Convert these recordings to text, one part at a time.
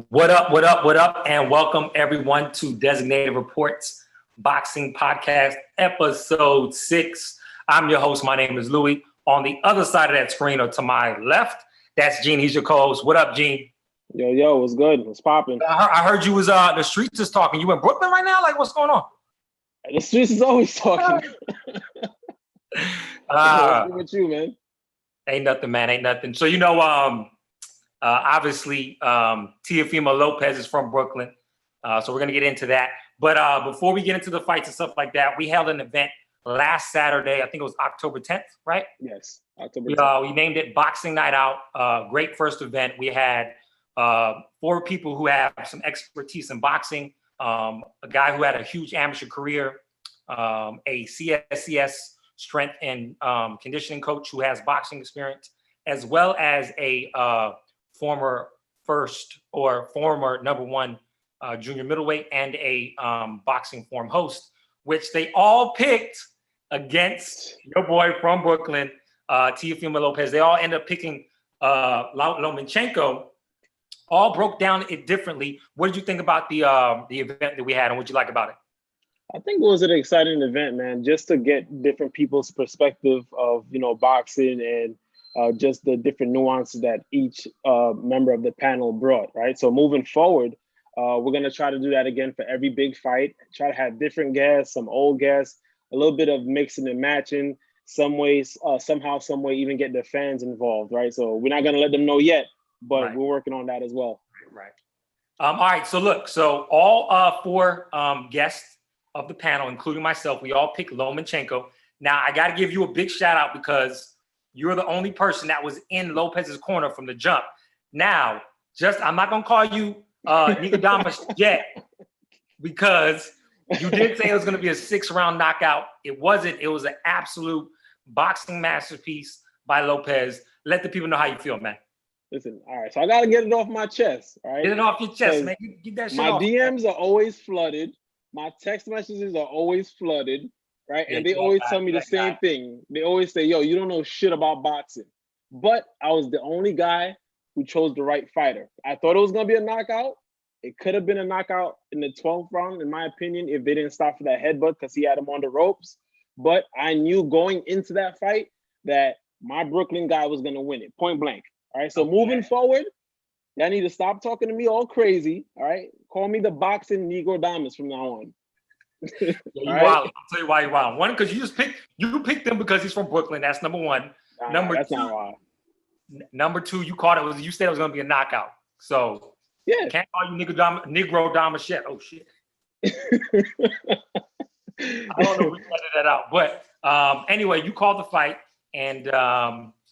What up, what up, what up, and welcome everyone to Designated Reports Boxing Podcast, Episode 6. I'm your host. My name is Louis. On the other side of that screen, or to my left, that's Gene. He's your co-host. What up, Gene? Yo, what's good? What's popping? I heard you was the streets is talking. You in Brooklyn right now? Like, what's going on? The streets is always talking. What's good with you, man? Ain't nothing, man. Ain't nothing. So obviously, Teofimo Lopez is from Brooklyn, so we're going to get into that. But before we get into the fights and stuff like that, we held an event last Saturday. I think it was October 10th, right? Yes, October 10th. We named it Boxing Night Out. Great first event. We had 4 people who have some expertise in boxing, a guy who had a huge amateur career, a CSCS strength and conditioning coach who has boxing experience, as well as a former number one junior middleweight and a boxing forum host, which they all picked against your boy from Brooklyn, Teofimo Lopez. They all end up picking Lomachenko. All broke down it differently. What did you think about the event that we had, and what you like about it? I think it was an exciting event, man, just to get different people's perspective of, boxing and just the different nuances that each member of the panel brought, right? So moving forward, we're going to try to do that again for every big fight, try to have different guests, some old guests, a little bit of mixing and matching, some ways, somehow, some way, even get the fans involved, right? So we're not going to let them know yet, but We're working on that as well. Right. All right. So look, all 4 guests of the panel, including myself, we all picked Lomachenko. Now, I got to give you a big shout out because you're the only person that was in Lopez's corner from the jump. Now, I'm not going to call you Nicodemus yet, because you did say it was going to be a 6-round knockout. It wasn't. It was an absolute boxing masterpiece by Lopez. Let the people know how you feel, man. Listen, all right, so I got to get it off my chest, all right? Get it off your chest, man. Get that shit off. My DMs are always flooded. My text messages are always flooded, right? And they always tell me the same thing. They always say, yo, you don't know shit about boxing. But I was the only guy who chose the right fighter. I thought it was going to be a knockout. It could have been a knockout in the 12th round, in my opinion, if they didn't stop for that headbutt because he had him on the ropes. But I knew going into that fight that my Brooklyn guy was going to win it, point blank. All right, so moving forward, y'all need to stop talking to me all crazy, all right? Call me the boxing Negro Damas from now on. Wild. I'll tell you why you're wild. One, because you picked him because he's from Brooklyn. That's number one. That's not wild. Number 2, you said it was going to be a knockout. So yeah, can't call you Negro Damas yet. Oh shit. I don't know if we edited that out, but anyway, you called the fight, and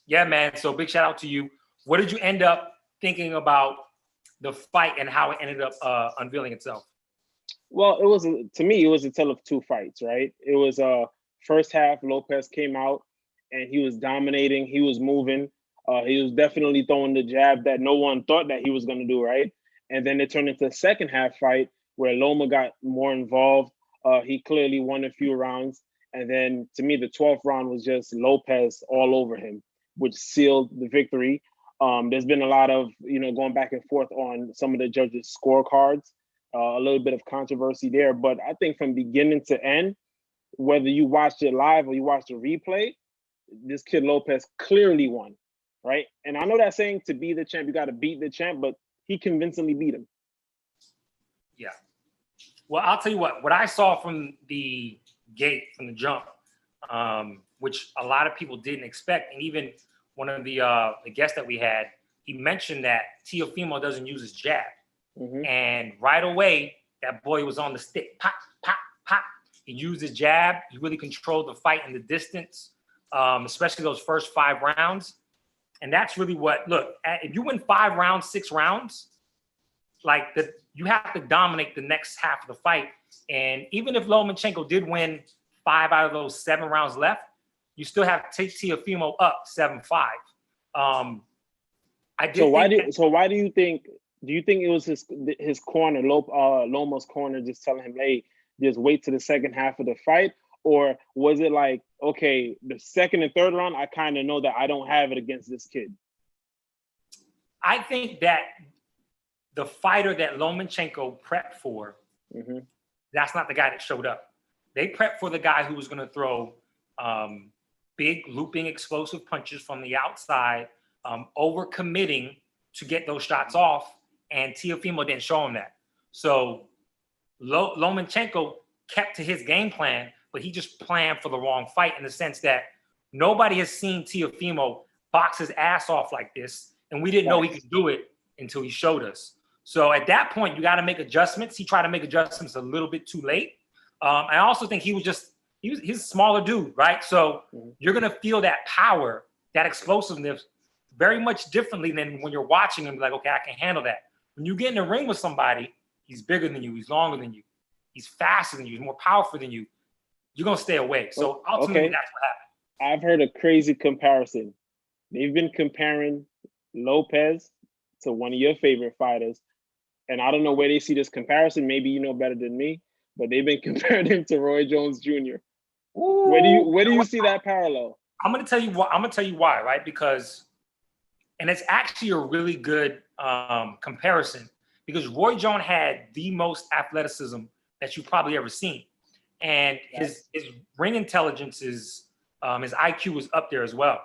yeah, man. So big shout out to you. What did you end up thinking about the fight and how it ended up unveiling itself? Well, to me, it was a tale of 2 fights, right? It was first half, Lopez came out and he was dominating. He was moving. He was definitely throwing the jab that no one thought that he was going to do, right? And then it turned into a second half fight where Loma got more involved. He clearly won a few rounds. And then to me, the 12th round was just Lopez all over him, which sealed the victory. There's been a lot of, going back and forth on some of the judges' scorecards, a little bit of controversy there. But I think from beginning to end, whether you watched it live or you watched the replay, this kid Lopez clearly won, right? And I know that saying to be the champ, you got to beat the champ, but he convincingly beat him. Yeah. Well, I'll tell you what I saw from the gate, from the jump, which a lot of people didn't expect, and even one of the guests that we had, he mentioned that Teofimo doesn't use his jab. Mm-hmm. And right away, that boy was on the stick. Pop, pop, pop. He used his jab. He really controlled the fight in the distance, especially those first 5 rounds. And that's really if you win 5 rounds, 6 rounds, you have to dominate the next half of the fight. And even if Lomachenko did win 5 out of those 7 rounds left, you still have to take Teofimo up 7-5. So why do you think? Do you think it was his corner, Loma's corner, just telling him, "Hey, just wait to the second half of the fight," or was it like, okay, the second and third round, I kind of know that I don't have it against this kid? I think that the fighter that Lomachenko prepped for, that's not the guy that showed up. They prepped for the guy who was going to throw big looping explosive punches from the outside, over committing to get those shots off, and Teofimo didn't show him that. So Lomachenko kept to his game plan, but he just planned for the wrong fight in the sense that nobody has seen Teofimo box his ass off like this, and we didn't know he could do it until he showed us. So at that point, you got to make adjustments. He tried to make adjustments a little bit too late. I also think he's a smaller dude, right? So you're going to feel that power, that explosiveness very much differently than when you're watching him, like, okay, I can handle that. When you get in the ring with somebody, he's bigger than you, he's longer than you, he's faster than you, he's more powerful than you, you're going to stay away. So ultimately, that's what happened. I've heard a crazy comparison. They've been comparing Lopez to one of your favorite fighters. And I don't know where they see this comparison. Maybe you know better than me, but they've been comparing him to Roy Jones Jr. Ooh, where do you see that parallel? I'm going to tell you why. I'm going to tell you why, right? Because, and it's actually a really good comparison, because Roy Jones had the most athleticism that you've probably ever seen. And his ring intelligence is, his IQ was up there as well.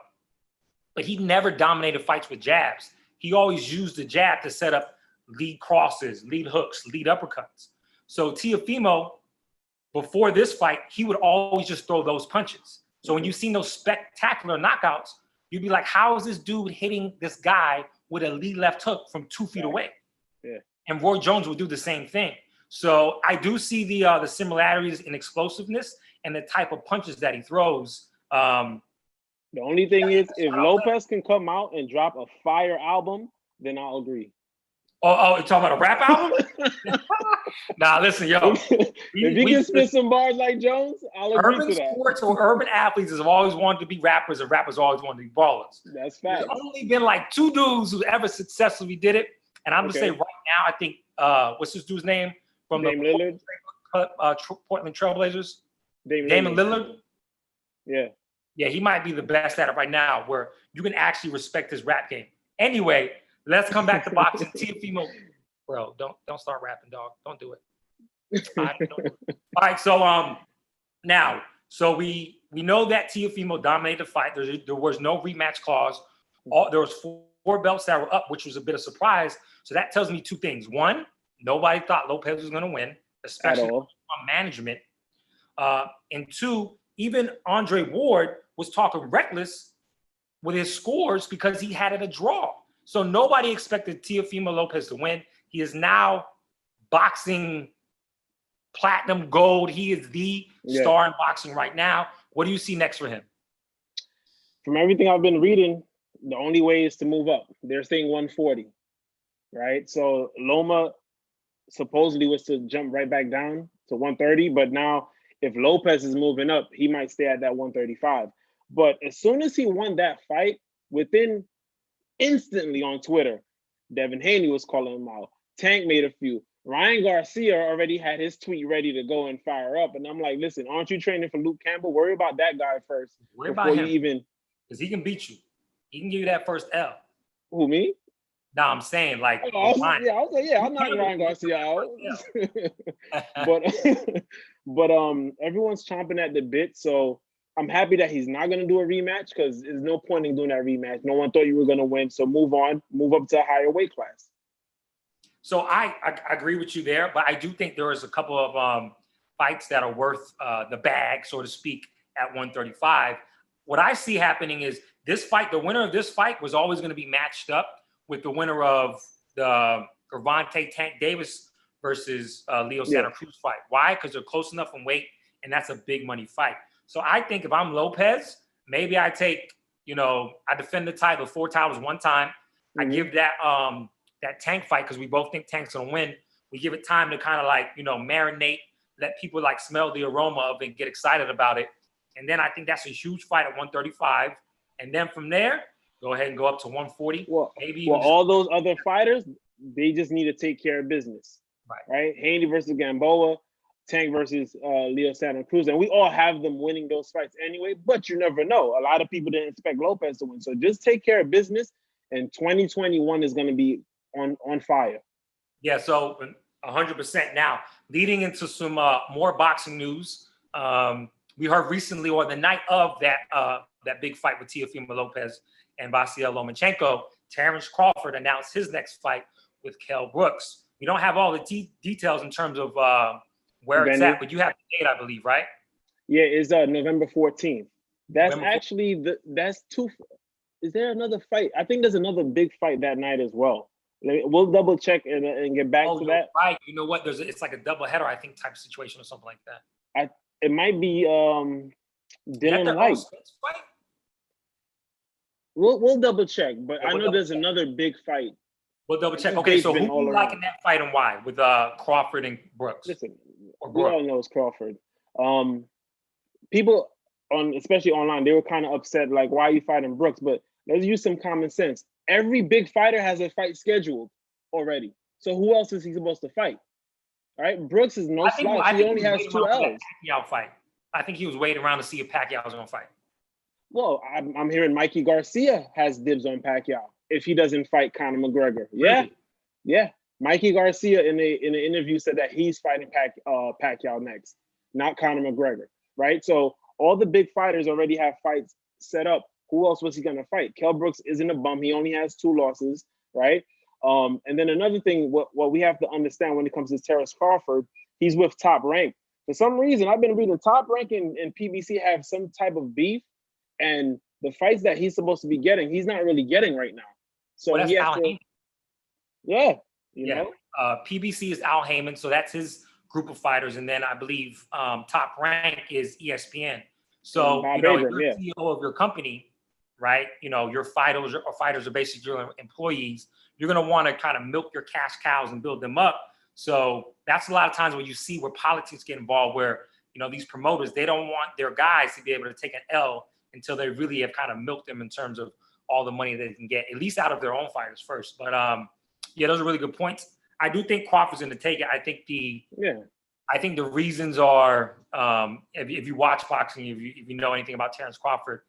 But he never dominated fights with jabs. He always used the jab to set up lead crosses, lead hooks, lead uppercuts. So Teofimo, before this fight, he would always just throw those punches. So when you've seen those spectacular knockouts, you'd be like, how is this dude hitting this guy with a lead left hook from 2 feet away? Yeah. And Roy Jones would do the same thing. So I do see the similarities in explosiveness and the type of punches that he throws. The only thing is, if Lopez can come out and drop a fire album, then I'll agree. Oh, you're talking about a rap album? Nah, listen, yo. If he can spit some bars like Jones, I'll agree to that. Urban sports or urban athletes have always wanted to be rappers, and rappers always wanted to be ballers. That's fact. There's only been like 2 dudes who ever successfully did it. And I'm going to say right now, I think, what's this dude's name? From Lillard? Portland Trailblazers? Damian Lillard? Yeah. Yeah, he might be the best at it right now, where you can actually respect his rap game. Anyway, let's come back to boxing. Teofimo, bro, don't start rapping, dog. Don't do it. All right, so now, so we know that Teofimo dominated the fight. There was no rematch clause. There was 4 belts that were up, which was a bit of surprise. So that tells me 2 things. 1, nobody thought Lopez was going to win, especially on management. And 2, even Andre Ward was talking reckless with his scores because he had it a draw. So nobody expected Teofimo Lopez to win. He is now boxing platinum gold. He is the star in boxing right now. What do you see next for him? From everything I've been reading, the only way is to move up. They're saying 140, right? So Loma supposedly was to jump right back down to 130, but now if Lopez is moving up, he might stay at that 135. But as soon as he won that fight, instantly on Twitter, Devin Haney was calling him out. Tank made a few. Ryan Garcia already had his tweet ready to go and fire up. And I'm like, listen, aren't you training for Luke Campbell? Worry about that guy first. Worry about him. Because he can beat you. He can give you that first L. Who, me? No, I'm saying like. I was like, I'm not Ryan Garcia out. but everyone's chomping at the bit. So I'm happy that he's not going to do a rematch, because there's no point in doing that rematch. No one thought you were going to win. So move on, move up to a higher weight class. So I agree with you there, but I do think there is a couple of fights that are worth the bag, so to speak, at 135. What I see happening is this fight, the winner of this fight was always going to be matched up with the winner of the Gervonta Tank Davis versus Leo Santa Cruz fight. Why? Because they're close enough in weight, and that's a big money fight. So I think if I'm Lopez, maybe I take, I defend the title, 4 titles one time. I give that that Tank fight, because we both think Tank's gonna win. We give it time to kind of like, marinate, let people like smell the aroma of it and get excited about it. And then I think that's a huge fight at 135. And then from there, go ahead and go up to 140. Maybe all those other fighters, they just need to take care of business. Right? Haney versus Gamboa, Tank versus Leo Santa Cruz. And we all have them winning those fights anyway, but you never know. A lot of people didn't expect Lopez to win. So just take care of business, and 2021 is going to be on fire. Yeah, so 100%. Now, leading into some more boxing news, we heard recently, or the night of that big fight with Teofimo Lopez and Vasyl Lomachenko, Terrence Crawford announced his next fight with Kell Brooks. We don't have all the details in terms of where it's at, but you have the date, I believe, right? Yeah, it's November 14th. That's November 14th. actually that's two. Is there another fight? I think there's another big fight that night as well. We'll double check and get back to that. Right. You know what? It's like a double header, I think, type situation or something like that. It might be Dylan White. Fight? We'll double check, but I know there's another big fight. We'll double check. Okay, so who you like in that fight and why with Crawford and Brooks? Listen, we all know it's Crawford. People especially online, they were kind of upset, like, why are you fighting Brooks? But let's use some common sense. Every big fighter has a fight scheduled already. So who else is he supposed to fight? All right, Brooks is no slouch. He only has 2 L's. Pacquiao fight. I think he was waiting around to see if Pacquiao was going to fight. Well, I'm hearing Mikey Garcia has dibs on Pacquiao if he doesn't fight Conor McGregor. Really? Yeah. Mikey Garcia in an interview said that he's fighting Pacquiao next, not Conor McGregor. Right? So all the big fighters already have fights set up. Who else was he going to fight? Kell Brooks isn't a bum. He only has 2 losses, right? And then another thing, what we have to understand when it comes to Terrence Crawford, he's with Top Rank. For some reason, I've been reading Top Rank and PBC have some type of beef, and the fights that he's supposed to be getting, he's not really getting right now. So that's Al Heyman. Yeah, you know. PBC is Al Heyman, so that's his group of fighters, and then I believe Top Rank is ESPN. So if you're CEO of your company, right? You know, your fighters are basically your employees. You're going to want to kind of milk your cash cows and build them up. So that's a lot of times where you see where politics get involved, where, you know, these promoters, they don't want their guys to be able to take an L until they really have kind of milked them in terms of all the money they can get, at least out of their own fighters first. But yeah, those are really good points. I do think Crawford's going to take it. I think the reasons are, if you watch boxing, if you know anything about Terrence Crawford,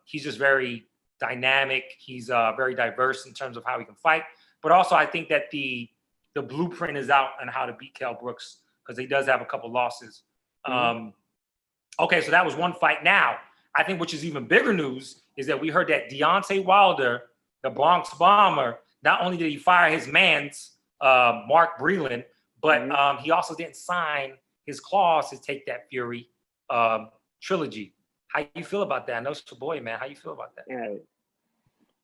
he's just very dynamic. He's very diverse in terms of how he can fight. But also, I think that the blueprint is out on how to beat Kell Brooks, because he does have a couple losses. Okay, so that was one fight. Now, I think which is even bigger news is that we heard that Deontay Wilder, the Bronx Bomber, not only did he fire his man's Mark Breland, but he also didn't sign his clause to take that Fury trilogy. How you feel about that? I know it's your boy, man. How you feel about that? All right.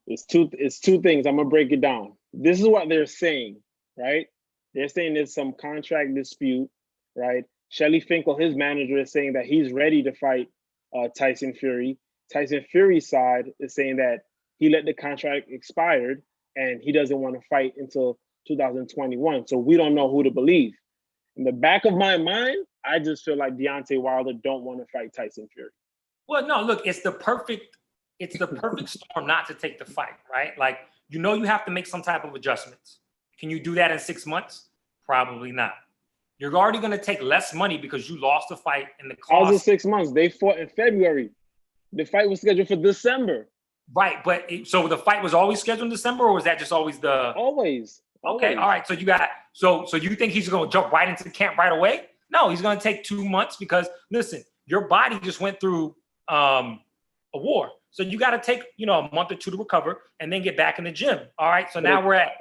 It's two things. I'm gonna break it down. This is what they're saying, right? They're saying there's some contract dispute, right? Shelly Finkel, his manager, is saying that he's ready to fight Tyson Fury. Tyson Fury's side is saying that he let the contract expired and he doesn't want to fight until 2021. So we don't know who to believe. In the back of my mind, I just feel like Deontay Wilder don't want to fight Tyson Fury. Well, no, look, it's the perfect storm not to take the fight, right? Like, you know, you have to make some type of adjustments. Can you do that in 6 months? Probably not. You're already going to take less money because you lost the fight in the cost. All the 6 months. They fought in February. The fight was scheduled for December. Right, but so the fight was always scheduled in December, or was that just always the? Always. Okay, all right. So you got so you think he's going to jump right into the camp right away? No, he's going to take 2 months because listen, your body just went through a war, so you got to take a month or 2 to recover and then get back in the gym. All right, so now we're at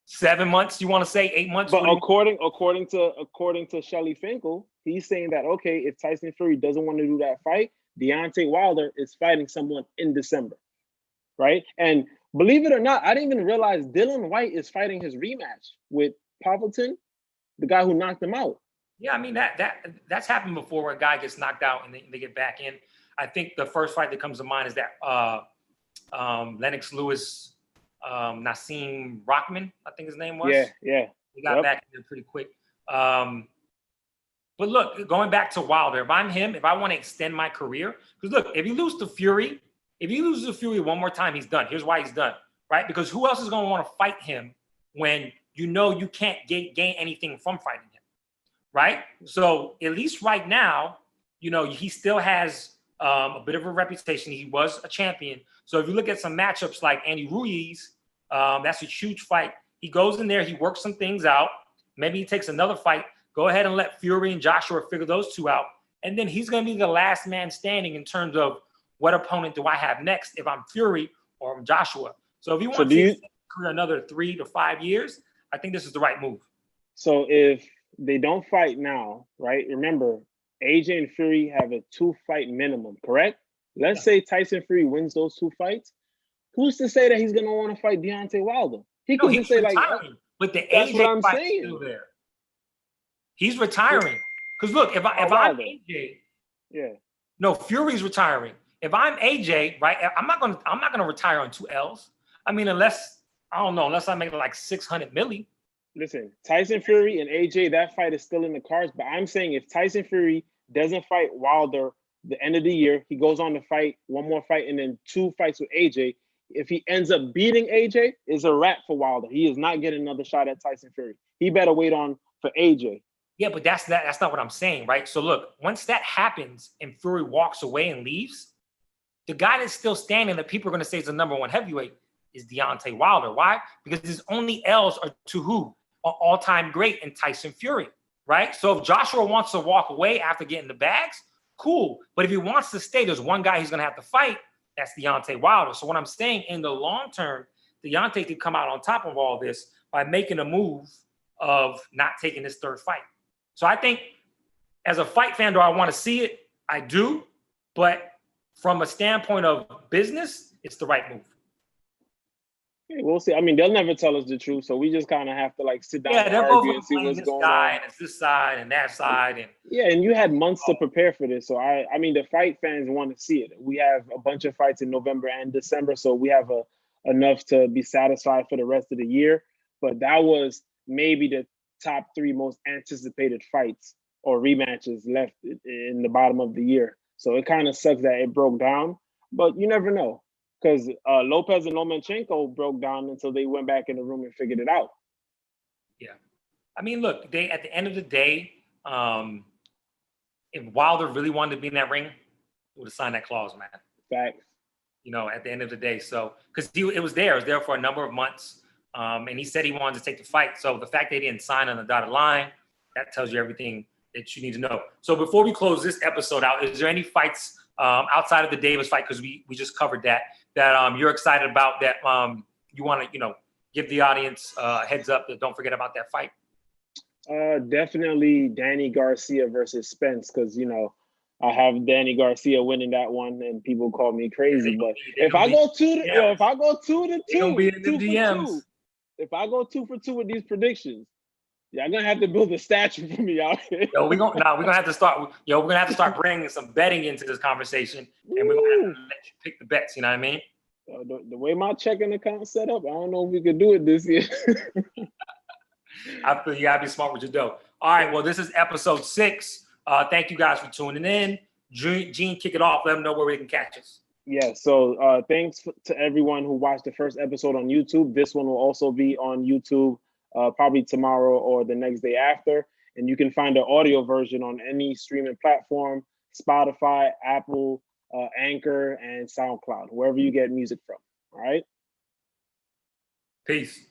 7 months. You want to say 8 months? But according to Shelly Finkel, he's saying that okay, if Tyson Fury doesn't want to do that fight, Deontay Wilder is fighting someone in December, right? And believe it or not, I didn't even realize Dylan White is fighting his rematch with Povetkin, the guy who knocked him out. Yeah, I mean that's happened before where a guy gets knocked out and they get back in. I think the first fight that comes to mind is that Lennox Lewis, Nassim Rockman, I think his name was. Yeah. He got back in there pretty quick. But look, going back to Wilder, if I'm him, if I want to extend my career, because look, if you lose to Fury one more time, he's done. Here's why he's done, right? Because who else is going to want to fight him when you know you can't gain anything from fighting him, right? So at least right now, he still has a bit of a reputation. He was a champion. So if you look at some matchups like Andy Ruiz, that's a huge fight. He goes in there, he works some things out. Maybe he takes another fight. Go ahead and let Fury and Joshua figure those two out. And then he's going to be the last man standing in terms of what opponent do I have next if I'm Fury or I'm Joshua. So if he wants to career another 3 to 5 years, I think this is the right move. So if they don't fight now, right? Remember, AJ and Fury have a 2-fight minimum, correct? Let's say Tyson Fury wins those 2 fights. Who's to say that he's going to want to fight Deontay Wilder? He could just say retiring, like, but the that's AJ what I'm fight's saying. still there. He's retiring. Because look, if I'm AJ, no, Fury's retiring. If I'm AJ, right, I'm not gonna retire on 2 L's. I mean, unless I make like 600 milli. Listen, Tyson Fury and AJ, that fight is still in the cards. But I'm saying if Tyson Fury doesn't fight Wilder the end of the year, he goes on to fight one more fight and then 2 fights with AJ. If he ends up beating AJ, it's a wrap for Wilder. He is not getting another shot at Tyson Fury. He better wait on for AJ. Yeah, but that's not what I'm saying, right? So look, once that happens and Fury walks away and leaves, the guy that's still standing that people are going to say is the #1 heavyweight is Deontay Wilder. Why? Because his only L's are to who? An all-time great in Tyson Fury, right? So if Joshua wants to walk away after getting the bags, cool. But if he wants to stay, there's one guy he's going to have to fight. That's Deontay Wilder. So what I'm saying, in the long term, Deontay could come out on top of all this by making a move of not taking his 3rd fight. So I think as a fight fan, do I want to see it? I do. But from a standpoint of business, it's the right move. Okay, we'll see. I mean, they'll never tell us the truth, so we just kind of have to like sit down and argue and see what's going on. And it's this side and that side. And and you had months to prepare for this. So I mean, the fight fans want to see it. We have a bunch of fights in November and December, so we have enough to be satisfied for the rest of the year. But that was maybe the top 3 most anticipated fights or rematches left in the bottom of the year. So it kind of sucks that it broke down, but you never know, because Lopez and Lomachenko broke down until they went back in the room and figured it out. Yeah. I mean, look, at the end of the day, if Wilder really wanted to be in that ring, he would have signed that clause, man. Facts. At the end of the day. So, because it was there for a number of months. And he said he wanted to take the fight. So the fact they didn't sign on the dotted line, that tells you everything that you need to know. So before we close this episode out, is there any fights outside of the Davis fight, because we just covered that you're excited about, that you want to give the audience a heads up that don't forget about that fight? Definitely Danny Garcia versus Spence, because I have Danny Garcia winning that one, and people call me crazy. But if I go 2 to 2, if I go 2 for 2 with these predictions, y'all gonna have to build a statue for me out here. We're gonna have to start bringing some betting into this conversation, and we're gonna have to let you pick the bets. You know what I mean? The way my checking account set up, I don't know if we could do it this year. I feel you gotta be smart with your dough. All right, well, this is episode 6. Thank you guys for tuning in. Gene, kick it off. Let them know where we can catch us. Yeah, so thanks to everyone who watched the first episode on YouTube. This one will also be on YouTube probably tomorrow or the next day after. And you can find the audio version on any streaming platform, Spotify, Apple, Anchor, and SoundCloud, wherever you get music from. All right? Peace.